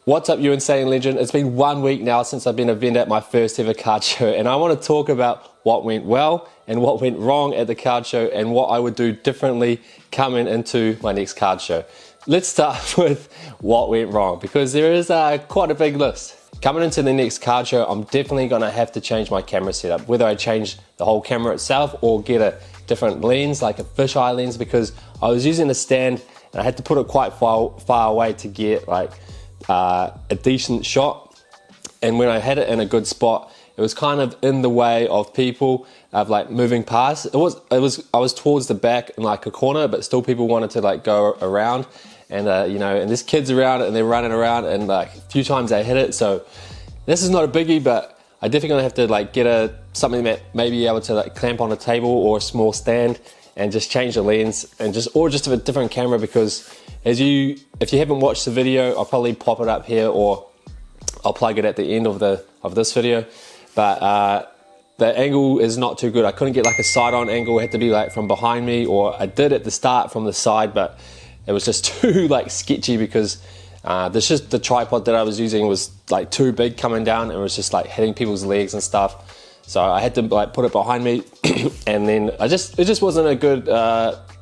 What's up, you insane legend? It's been 1 week now since I've been a vendor at my first ever card show, and I want to talk about what went well and what went wrong at the card show and what I would do differently coming into my next card show. Let's start with what went wrong, because there is quite a big list. Coming into the next card show, I'm definitely going to have to change my camera setup, whether I change the whole camera itself or get a different lens, like a fisheye lens, because I was using a stand and I had to put it quite far away to get like a decent shot. And when I had it in a good spot, it was kind of in the way of people of like moving past. I was towards the back in like a corner, but still people wanted to like go around, and you know, and there's kids around and they're running around, and like a few times I hit it. So this is not a biggie, but I definitely gonna have to like get something that may be able to like clamp on a table or a small stand and just change the lens and just a different camera, because if you haven't watched the video, I'll probably pop it up here or I'll plug it at the end of this video. But the angle is not too good. I couldn't get like a side-on angle. It had to be like from behind me, or I did at the start from the side, but it was just too like sketchy, because the tripod that I was using was like too big coming down, and it was just like hitting people's legs and stuff. So I had to like put it behind me, and then it just wasn't a good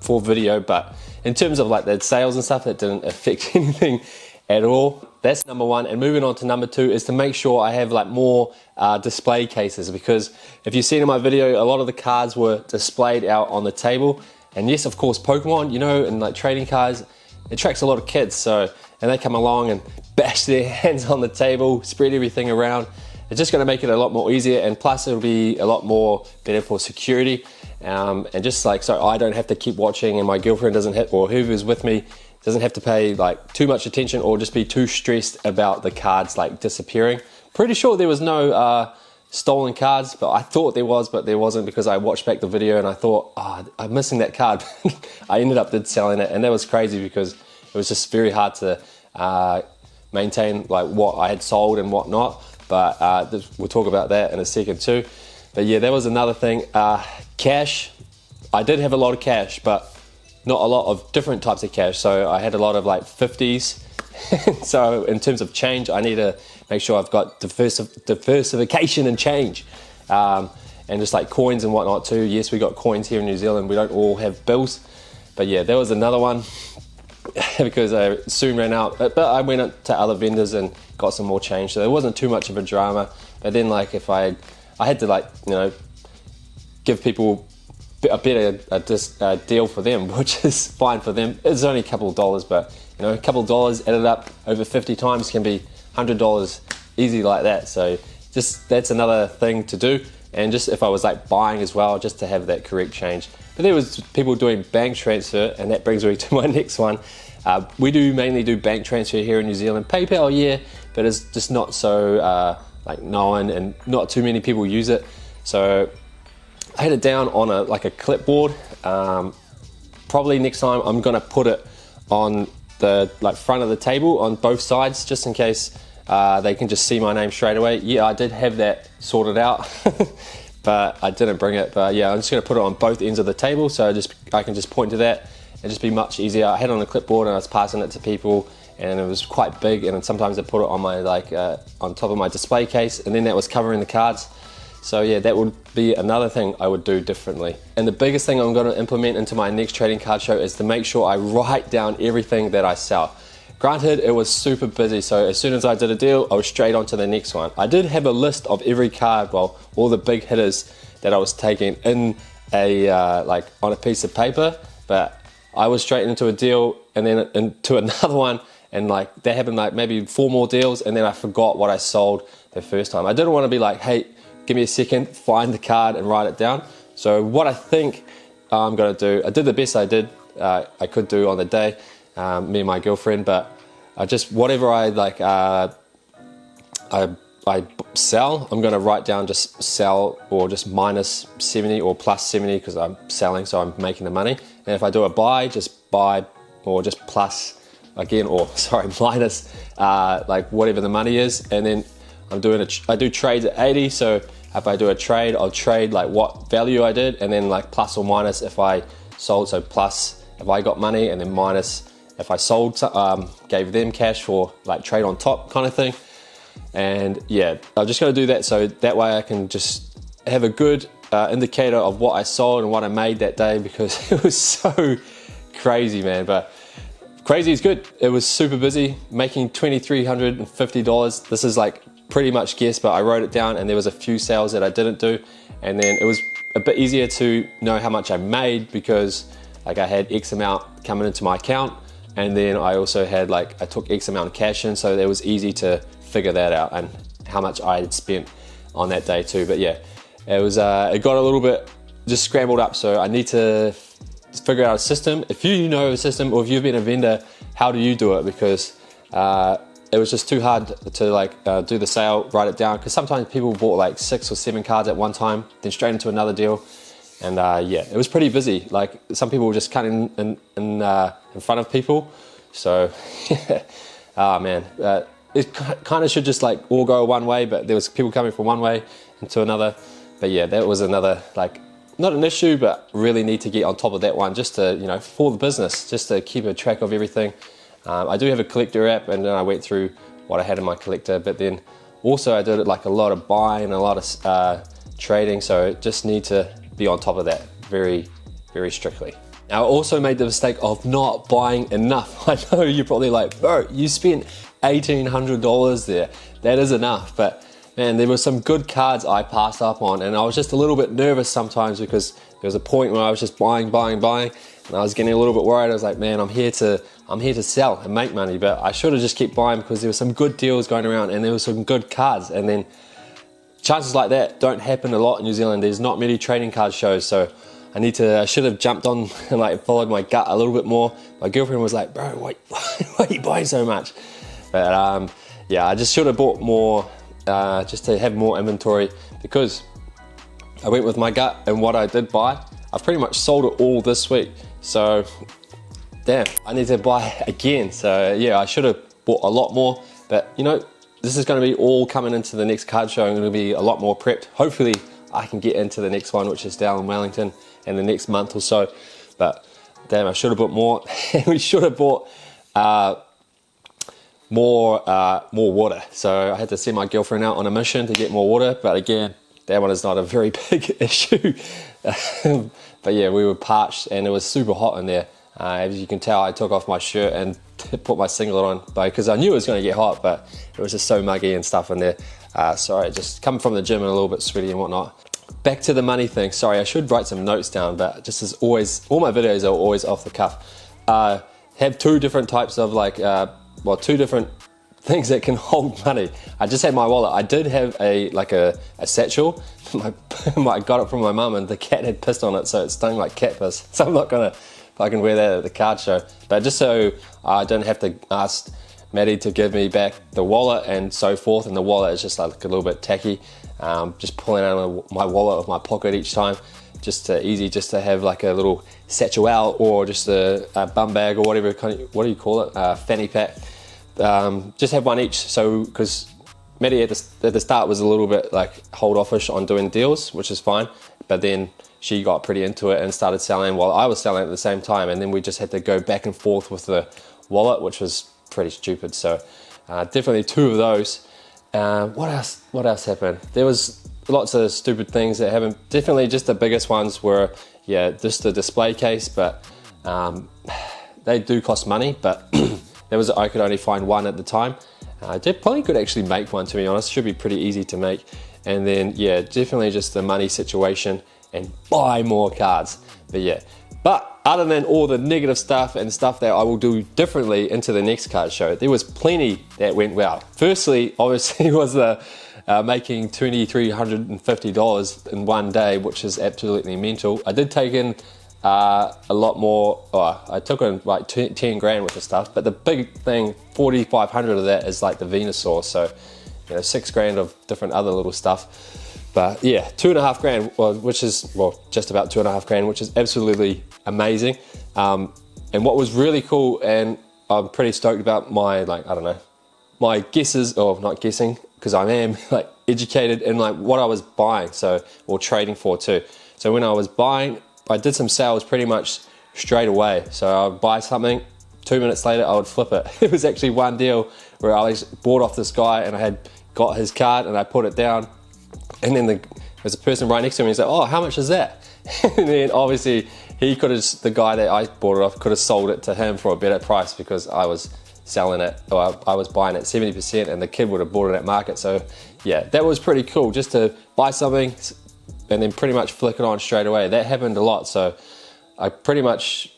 for video. But in terms of like the sales and stuff, that didn't affect anything at all. That's number one. And moving on to number two is to make sure I have like more display cases, because if you've seen in my video, a lot of the cards were displayed out on the table. And yes, of course, Pokemon, you know, and like trading cards, it attracts a lot of kids. So, and they come along and bash their hands on the table, spread everything around. It's just going to make it a lot more easier, and plus it'll be a lot more better for security, and just like so I don't have to keep watching, and my girlfriend doesn't have, or whoever's with me doesn't have to pay like too much attention or just be too stressed about the cards like disappearing. Pretty sure there was no stolen cards, but I thought there was, but there wasn't, because I watched back the video and I thought, I'm missing that card. I ended up selling it, and that was crazy because it was just very hard to maintain like what I had sold and what not. But we'll talk about that in a second too. But yeah, that was another thing. Cash, I did have a lot of cash, but not a lot of different types of cash. So I had a lot of like 50s. So in terms of change, I need to make sure I've got diversification and change. And just like coins and whatnot too. Yes, we got coins here in New Zealand. We don't all have bills. But yeah, that was another one. Because I soon ran out, but I went up to other vendors and got some more change, so there wasn't too much of a drama. But then like if I had to like, you know, give people a better deal for them, which is fine for them. It's only a couple of dollars, but you know, a couple of dollars added up over 50 times can be $100 easy like that. So just that's another thing to do. And just if I was like buying as well, just to have that correct change. But there was people doing bank transfer, and that brings me to my next one. We mainly do bank transfer here in New Zealand. PayPal, yeah, but it's just not so like known, and not too many people use it. So I had it down on a clipboard. Probably next time I'm gonna put it on the like front of the table on both sides, just in case they can just see my name straight away. Yeah, I did have that sorted out, but I didn't bring it. But yeah, I'm just gonna put it on both ends of the table, so I can just point to that and just be much easier. I had it on a clipboard and I was passing it to people, and it was quite big, and sometimes I put it on my on top of my display case, and then that was covering the cards. So yeah, that would be another thing I would do differently. And the biggest thing I'm going to implement into my next trading card show is to make sure I write down everything that I sell. Granted, it was super busy, so as soon as I did a deal, I was straight on to the next one. I did have a list of every card, well, all the big hitters that I was taking in like on a piece of paper, but I was straight into a deal and then into another one, and like that happened like maybe 4 more deals, and then I forgot what I sold the first time. I didn't want to be like, hey, give me a second, find the card and write it down. So what I think I'm gonna do, I did the best I could do on the day, me and my girlfriend, but I just, whatever I like, I sell, I'm gonna write down just sell, or just minus 70 or plus 70, because I'm selling, so I'm making the money. And if I do a buy, just buy, or just plus again, or sorry, minus like whatever the money is. And then I do trades at 80, so if I do a trade, I'll trade like what value I did, and then like plus or minus if I sold. So plus if I got money, and then minus if I sold, gave them cash for like trade on top kind of thing. And yeah, I'm just going to do that so that way I can just have a good indicator of what I sold and what I made that day, because it was so crazy, man. But crazy is good. It was super busy, making $2,350. This is like pretty much guess, but I wrote it down, and there was a few sales that I didn't do. And then it was a bit easier to know how much I made, because like I had X amount coming into my account, and then I also had like, I took X amount of cash in, so it was easy to figure that out and how much I had spent on that day too. But yeah, it was it got a little bit just scrambled up, so I need to figure out a system. If you know a system, or if you've been a vendor, how do you do it? Because it was just too hard to like do the sale, write it down, because sometimes people bought like 6 or 7 cards at one time, then straight into another deal. And yeah, it was pretty busy. Like some people were just cutting in front of people. So oh man, it kind of should just like all go one way, but there was people coming from one way into another. But yeah, that was another, like, not an issue, but really need to get on top of that one, just to, you know, for the business, just to keep a track of everything. I do have a collector app, and then I went through what I had in my collector, but then also I did like a lot of buying, a lot of trading, so just need to be on top of that very, very strictly. Now, I also made the mistake of not buying enough. I know you're probably like, bro, you spent $1,800 there. That is enough, but man, there were some good cards I passed up on, and I was just a little bit nervous sometimes, because there was a point where I was just buying, and I was getting a little bit worried. I was like, man, I'm here to sell and make money, but I should have just kept buying, because there were some good deals going around and there were some good cards. And then chances like that don't happen a lot in New Zealand. There's not many trading card shows, so I should have jumped on and like followed my gut a little bit more. My girlfriend was like, bro, why are you buying so much? But yeah, I just should have bought more, just to have more inventory, because I went with my gut, and what I did buy, I've pretty much sold it all this week. So damn, I need to buy again. So yeah, I should have bought a lot more, but you know, this is going to be all coming into the next card show. I'm going to be a lot more prepped. Hopefully I can get into the next one, which is down in Wellington, in the next month or so. But damn, I should have bought more. We should have bought more water. So I had to send my girlfriend out on a mission to get more water, but again, that one is not a very big issue. But yeah, we were parched, and it was super hot in there. As you can tell, I took off my shirt and put my singlet on, because I knew it was going to get hot, but it was just so muggy and stuff in there. Sorry, just coming from the gym and a little bit sweaty and whatnot. Back to the money thing. Sorry, I should write some notes down, but just as always, all my videos are always off the cuff. Have 2 different types of like, 2 different things that can hold money. I just had my wallet. I did have a satchel. I got it from my mum, and the cat had pissed on it, so it stung like cat piss. So I'm not gonna fucking wear that at the card show. But just so I don't have to ask Maddie to give me back the wallet and so forth, and the wallet is just like a little bit tacky. Just pulling out of my wallet of my pocket each time. Just easy, just to have like a little satchel out, or just a bum bag, or whatever what do you call it? Fanny pack. Just have one each. So because Maddie at the start was a little bit like hold offish on doing deals, which is fine, but then she got pretty into it and started selling while I was selling at the same time, and then we just had to go back and forth with the wallet, which was pretty stupid. So definitely 2 of those. What else happened? There was lots of stupid things that happened. Definitely just the biggest ones were, yeah, just the display case, but they do cost money, but I could only find one at the time. I probably could actually make one, to be honest. Should be pretty easy to make. And then yeah, definitely just the money situation, and buy more cards. But yeah, but other than all the negative stuff and stuff that I will do differently into the next card show, there was plenty that went well. Firstly, obviously, was the making $2,350 in one day, which is absolutely mental. I did take in a lot more. I took in like 10 grand worth of stuff, but the big thing, 4,500 of that is like the Venusaur. So, you know, 6 grand of different other little stuff. But yeah, 2.5 grand, which is just about 2.5 grand, which is absolutely amazing. And what was really cool, and I'm pretty stoked about my guesses, or not guessing, because I am like educated in like what I was buying, or trading for too. So when I was buying, I did some sales pretty much straight away. So I'd buy something, 2 minutes later I would flip it. It was actually one deal where I bought off this guy and I had got his card and I put it down, and then there's a person right next to me and he's like, oh, how much is that? And then obviously the guy that I bought it off could have sold it to him for a better price because I was selling it, or I was buying it 70% and the kid would have bought it at market. So yeah, that was pretty cool, just to buy something and then pretty much flick it on straight away. That happened a lot, so I pretty much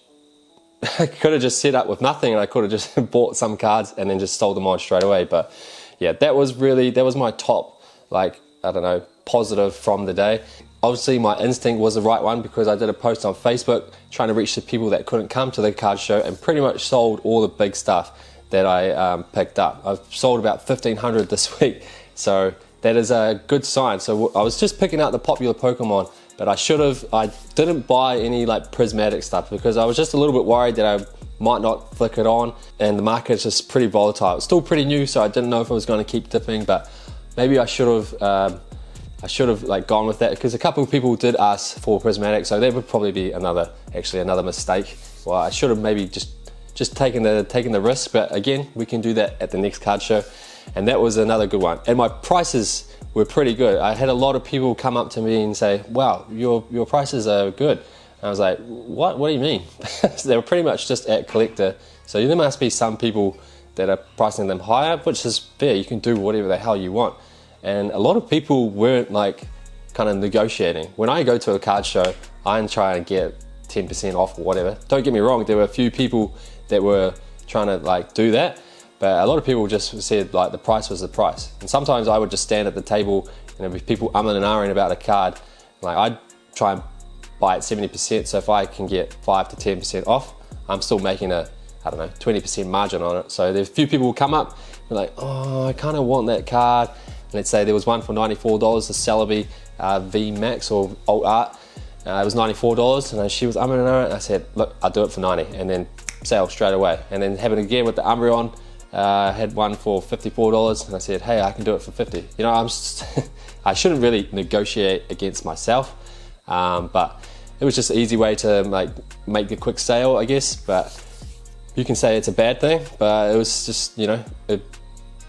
I could have just set up with nothing and I could have just bought some cards and then just sold them on straight away. But yeah, that was my top, like, I don't know, positive from the day. Obviously my instinct was the right one because I did a post on Facebook trying to reach the people that couldn't come to the card show and pretty much sold all the big stuff that I picked up. I've sold about 1,500 this week, so that is a good sign. So I was just picking out the popular Pokemon, but I didn't buy any like prismatic stuff because I was just a little bit worried that I might not flick it on, and the market is just pretty volatile. It's still pretty new, so I didn't know if I was going to keep dipping, but maybe I should have like gone with that, because a couple of people did ask for prismatic, so that would probably be another mistake. Well, I should have maybe just taken the risk, but again, we can do that at the next card show, and that was another good one. And my prices were pretty good. I had a lot of people come up to me and say, wow, your prices are good. And I was like, what do you mean? So they were pretty much just at collector, so there must be some people that are pricing them higher, which is fair. You can do whatever the hell you want. And a lot of people weren't like kind of negotiating. When I go to a card show, I try and get 10% off or whatever. Don't get me wrong, there were a few people that were trying to like do that, but a lot of people just said like the price was the price. And sometimes I would just stand at the table and there'd be people umming and ahhing about a card. Like I'd try and buy it 70%, so if I can get 5 to 10% off, I'm still making a, I don't know, 20% margin on it. So there's a few people who come up and like, oh, I kind of want that card. Let's say there was one for $94, the Celebi V Max or Alt Art. It was $94, and she was umming and ahhing, and I said, look, I'll do it for 90, and then sale straight away. And then having again with the Umbreon, I had one for $54, and I said, hey, I can do it for 50. You know, I shouldn't really negotiate against myself, but it was just an easy way to like make the quick sale, I guess. But you can say it's a bad thing, but it was just, you know, it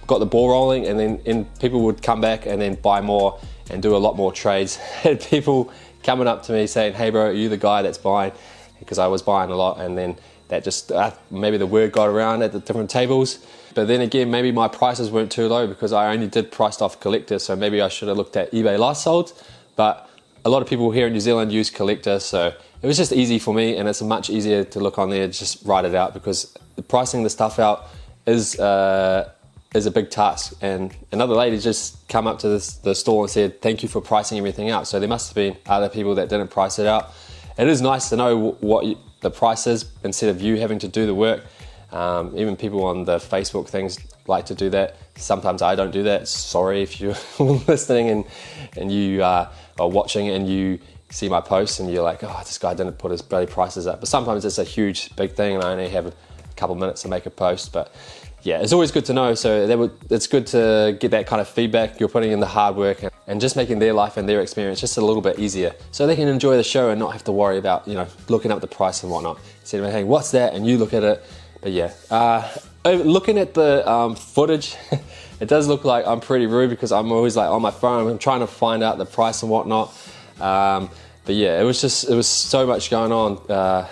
got the ball rolling, and then people would come back and then buy more and do a lot more trades. Had people coming up to me saying, hey bro, are you the guy that's buying? Because I was buying a lot, and then that just, maybe the word got around at the different tables. But then again, maybe my prices weren't too low because I only did priced off collector, so maybe I should have looked at eBay last sold. But a lot of people here in New Zealand use collector, so it was just easy for me, and it's much easier to look on there, just write it out, because pricing the stuff out is a big task. And another lady just come up to the store and said, thank you for pricing everything out. So there must have been other people that didn't price it out. It is nice to know what the price is instead of you having to do the work. Even people on the Facebook things like to do that. Sometimes I don't do that. Sorry if you're listening and you are watching and you see my posts and you're like, oh, this guy didn't put his bloody prices up. But sometimes it's a huge, big thing and I only have a couple minutes to make a post. But yeah, it's always good to know. So it's good to get that kind of feedback. You're putting in the hard work and just making their life and their experience just a little bit easier, so they can enjoy the show and not have to worry about, you know, looking up the price and whatnot. Instead of, hey, what's that? And you look at it. But yeah, looking at the footage, it does look like I'm pretty rude because I'm always like on my phone. I'm trying to find out the price and whatnot. But yeah, it was so much going on.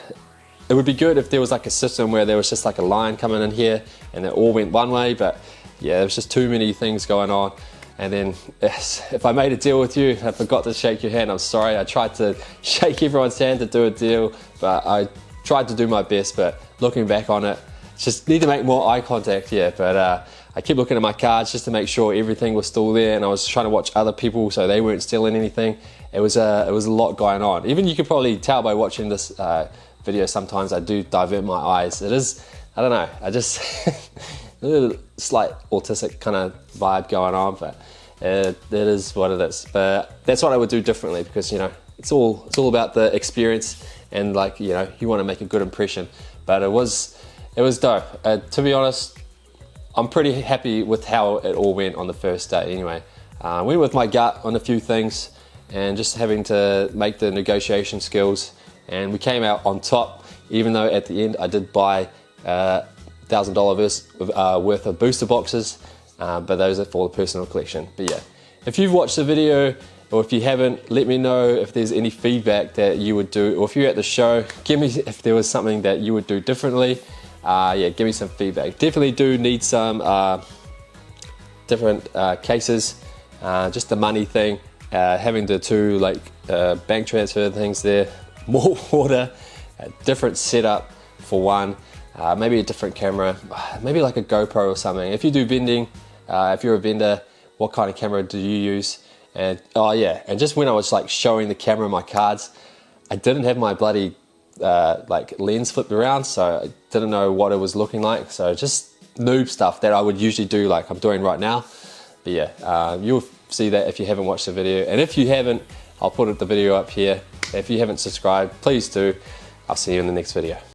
It would be good if there was like a system where there was just like a line coming in here and it all went one way, but yeah, there was just too many things going on. And then if I made a deal with you, I forgot to shake your hand, I'm sorry. I tried to shake everyone's hand to do a deal, but I tried to do my best. But looking back on it, just need to make more eye contact, yeah. But I kept looking at my cards just to make sure everything was still there, and I was trying to watch other people so they weren't stealing anything. It was a lot going on. Even you could probably tell by watching this video, sometimes I do divert my eyes. It is, I don't know, I just a little slight autistic kind of vibe going on, but it is what it is. But that's what I would do differently, because, you know, it's all about the experience, and like, you know, you want to make a good impression. But it was dope. To be honest, I'm pretty happy with how it all went on the first day anyway. I went with my gut on a few things and just having to make the negotiation skills, and we came out on top, even though at the end I did buy $1,000 worth of booster boxes, but those are for the personal collection. But yeah, if you've watched the video, or if you haven't, let me know if there's any feedback that you would do, or if you're at the show, give me if there was something that you would do differently. Yeah, give me some feedback. Definitely do need some different cases, just the money thing, having the two like bank transfer things there, more water, a different setup for one, maybe a different camera, maybe like a GoPro or something. If you do vending, if you're a vendor, what kind of camera do you use? And oh yeah, and just when I was like showing the camera my cards, I didn't have my bloody like lens flipped around, so I didn't know what it was looking like. So just noob stuff that I would usually do, like I'm doing right now. But yeah, you'll see that if you haven't watched the video, and if you haven't, I'll put the video up here. If you haven't subscribed, please do. I'll see you in the next video.